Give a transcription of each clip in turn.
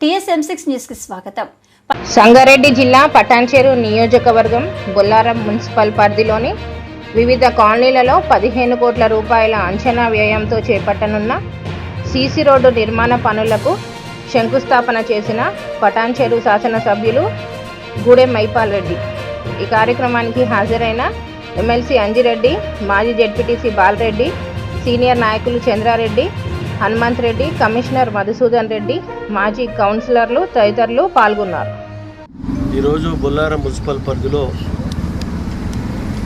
TSM6 news కి స్వాగతం. సంగారెడ్డి జిల్లా పటాన్చెరు నియోజకవర్గం బొల్లారం మున్సిపల్ పరిధిలోని వివిధ కాలనీలలో 15 కోట్ల రూపాయల అంచనా వ్యయంతో చేపట్టనున్న సీసీ రోడ్డు నిర్మాణ పనులకు శంకుస్థాపన చేసిన పటాన్చెరు శాసనసభ్యులు గూడెం మైపాల్ రెడ్డి. ఈ కార్యక్రమానికి హాజరైన ఎమ్మెల్సీ అంజిరెడ్డి, మాజీ జెడ్పీటీసీ బాలరెడ్డి, సీనియర్ నాయకులు చంద్రారెడ్డి, హనుమంత్ రెడ్డి, కమిషనర్ మధుసూదన్ రెడ్డి, మాజీ కౌన్సిలర్లు తదితరులు పాల్గొన్నారు. ఈరోజు బొల్లారం మున్సిపల్ పరిధిలో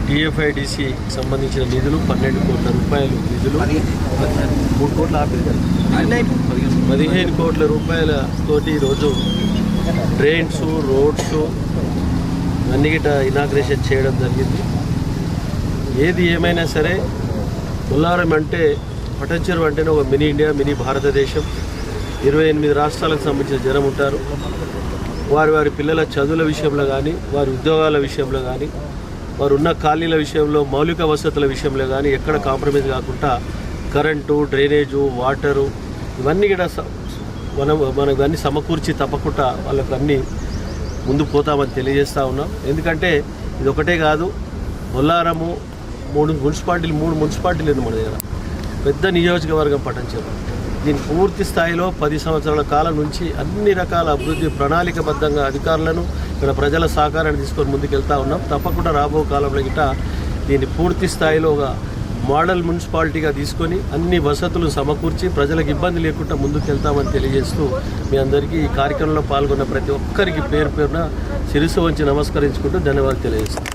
DFIDC సంబంధించిన నిధులు 12 కోట్ల రూపాయలు నిధులు 15 కోట్ల రూపాయల తోటి ఈరోజు డ్రైన్స్, రోడ్స్ అన్ని గిట ఇనాగ్రేషన్ చేయడం జరిగింది. ఏది ఏమైనా సరే బొల్లారం అంటే పటాన్చెరు అంటేనే ఒక మినీ ఇండియా, మినీ భారతదేశం. 28 రాష్ట్రాలకు సంబంధించిన జనం ఉంటారు. వారి పిల్లల చదువుల విషయంలో కానీ, వారి ఉద్యోగాల విషయంలో కానీ, వారు ఉన్న ఖాళీల విషయంలో, మౌలిక వసతుల విషయంలో కానీ ఎక్కడ కాంప్రమైజ్ కాకుండా కరెంటు, డ్రైనేజు, వాటరు ఇవన్నీ కూడా మనం ఇవన్నీ సమకూర్చి తప్పకుండా వాళ్ళకు అన్నీ ముందు పోతామని తెలియజేస్తూ ఉన్నాం. ఎందుకంటే ఇది ఒకటే కాదు, బొల్లారము 3 మున్సిపాలిటీలు మన దగ్గర పెద్ద నియోజకవర్గం పటాన్చెరు. దీని పూర్తి స్థాయిలో 10 సంవత్సరాల కాలం నుంచి అన్ని రకాల అభివృద్ధి ప్రణాళికబద్ధంగా అధికారులను, ఇక్కడ ప్రజల సహకారాన్ని తీసుకొని ముందుకెళ్తా ఉన్నాం. తప్పకుండా రాబో కాలంలో గిట దీన్ని పూర్తి స్థాయిలో ఒక మోడల్ మున్సిపాలిటీగా తీసుకొని అన్ని వసతులు సమకూర్చి ప్రజలకు ఇబ్బంది లేకుండా ముందుకెళ్తామని తెలియజేస్తూ మీ అందరికీ ఈ కార్యక్రమంలో పాల్గొన్న ప్రతి ఒక్కరికి పేరున శిరస్సు వంచి నమస్కరించుకుంటూ ధన్యవాదాలు తెలియజేస్తాం.